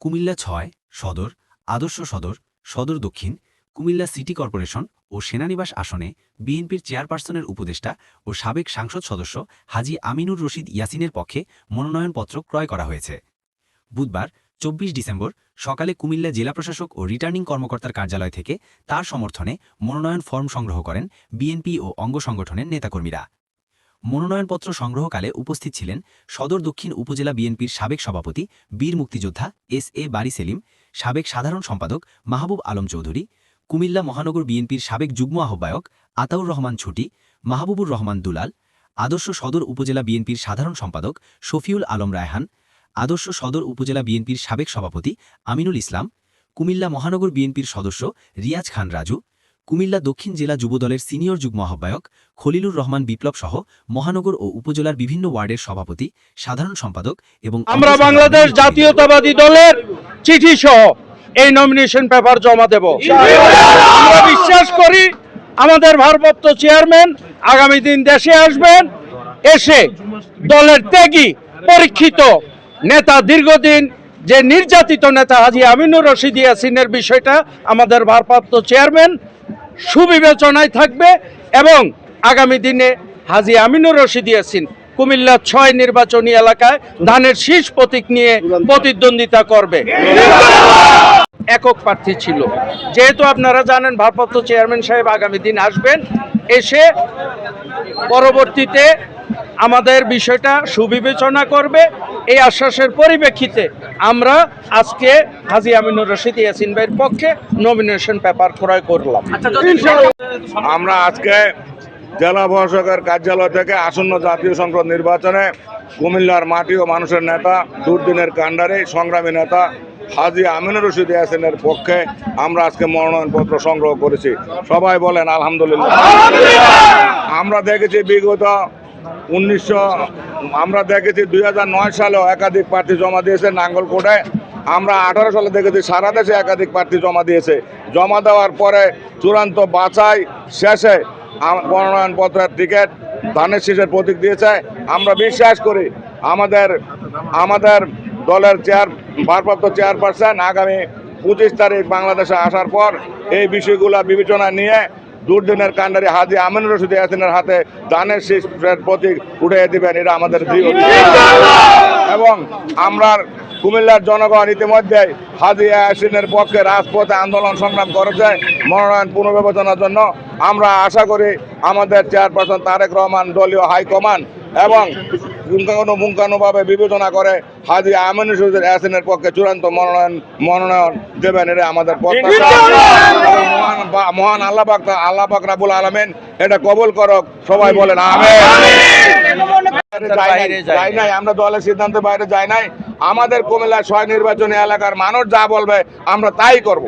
কুমিল্লা ৬ সদর, আদর্শ সদর, সদর দক্ষিণ, কুমিল্লা সিটি কর্পোরেশন ও সেনানিবাস আসনে বিএনপির চেয়ারপারসনের উপদেষ্টা ও সাবেক সাংসদ সদস্য হাজী আমিনুর রশিদ ইয়াসিনের পক্ষে মনোনয়নপত্র ক্রয় করা হয়েছে। বুধবার ২৪ ডিসেম্বর সকালে কুমিল্লা জেলা প্রশাসক ও রিটার্নিং কর্মকর্তার কার্যালয় থেকে তার সমর্থনে মনোনয়ন ফর্ম সংগ্রহ করেন বিএনপি ও অঙ্গ সংগঠনের নেতাকর্মীরা। মনোনয়নপত্র সংগ্রহকালে উপস্থিত ছিলেন সদর দক্ষিণ উপজেলা বিএনপির সাবেক সভাপতি বীর মুক্তিযোদ্ধা এস.এ. বারী সেলিম, সাবেক সাধারণ সম্পাদক মাহবুব আলম চৌধুরী, কুমিল্লা মহানগর বিএনপির সাবেক যুগ্ম আহ্বায়ক আতাউর রহমান ছুটি, মাহবুবুর রহমান দুলাল, আদর্শ সদর উপজেলা বিএনপির সাধারণ সম্পাদক শফিউল আলম রায়হান, আদর্শ সদর উপজেলা বিএনপির সাবেক সভাপতি আমিনুল ইসলাম, কুমিল্লা মহানগর বিএনপির সদস্য রিয়াজ খান রাজু, কুমিল্লা দক্ষিণ জেলা যুবদলের সিনিয়র যুগ্ম আহ্বায়ক খলিলুর রহমান বিপ্লব সহ মহানগর ও উপজেলার বিভিন্ন ওয়ার্ডের সভাপতি, সাধারণ সম্পাদক এবং আমরা বাংলাদেশ জাতীয়তাবাদী দলের চিঠি সহ এই নমিনেশন পেপার জমা দেব। আমরা বিশ্বাস করি আমাদের ভারপ্রাপ্ত চেয়ারম্যান আগামী দিন দেশে আসবেন, এসে দলের ত্যাগী পরীক্ষিত নেতা, দীর্ঘদিন যে নির্যাতিত নেতা হাজী আমিনুর রশিদ ইয়াসিনের বিষয়টা আমাদের ভারপ্রাপ্ত চেয়ারম্যান সুবিবেচনায় থাকবে এবং আগামী দিনে হাজী আমিনুর রশিদ ইয়াসিন কুমিল্লা ৬ নির্বাচনী এলাকায় ধানের শীষ প্রতীক নিয়ে প্রতিদ্বন্দ্বিতা করবে। একক প্রার্থী ছিল, যেহেতু আপনারা জানেন ভারপ্রাপ্ত চেয়ারম্যান সাহেব আগামী দিন আসবেন, এসে পরবর্তীতে আমাদের বিষয়টা সুবিবেচনা করবে। এই আশ্বাসের পরিপ্রেক্ষিতে আমরা আজকে হাজী আমিনুর রশিদ ইয়াসিন ভাইয়ের পক্ষে নমিনেশন পেপার ক্রয় করলাম। আমরা আজকে জেলা প্রশাসকের কার্যালয় থেকে আসন্ন জাতীয় সংসদ নির্বাচনে কুমিল্লার মাটি ও মানুষের নেতা, দুর্দিনের কাণ্ডারি সংগ্রামী নেতা হাজী আমিনুর রশিদ ইয়াসিনের পক্ষে আমরা আজকে মনোনয়নপত্র সংগ্রহ করেছি। সবাই বলেন আলহামদুলিল্লাহ। আমরা দেখেছি বিগত 2009 সালেও একাধিক প্রার্থী জমা দিয়েছে নাঙ্গলকোটে। আমরা 18 সালে দেখেছি সারা দেশে একাধিক প্রার্থী জমা দিয়েছে। জমা দেওয়ার পরে চূড়ান্ত বাছাই শেষে মনোনয়নপত্রের টিকিট ধানের শীষের প্রতীক দিয়েছে। আমরা বিশ্বাস করি আমাদের দলের ভারপ্রাপ্ত চেয়ারপারসন আগামী 25 তারিখ বাংলাদেশে আসার পর এই বিষয়গুলো বিবেচনা নিয়ে দুর্দিনের কাণ্ডারি হাজী আমিনুর রশিদ ইয়াসিনের হাতে ধানের শীষের প্রতীক উঠিয়ে দিবেন, এটা আমাদের দৃঢ়। এবং আমরা কুমিল্লার জনগণ ইতিমধ্যে হাজী ইয়াসিনের পক্ষে রাজপথে আন্দোলন সংগ্রাম করেছে মনোনয়ন পুনর্বিবেচনার জন্য। আমরা আশা করি আমাদের চেয়ারপারসন তারেক রহমান, দলীয় হাইকমান্ড এবং পুঙ্খানুপুঙ্খানুভাবে বিবেচনা করে হাজী আমিনুর রশিদ ইয়াসিনের পক্ষে চূড়ান্ত মনোনয়ন দেবেন, এটা আমাদের প্রত্যাশা। মহান আল্লাহ পাক রব্বুল আলামিন এটা কবুল করুক। সবাই বলেন আমিন। যাই নাই, আমরা দলের সিদ্ধান্তের বাইরে যাই নাই। আমাদের কুমিল্লা ৬ নির্বাচনী এলাকার মানুষ যা বলবে আমরা তাই করব।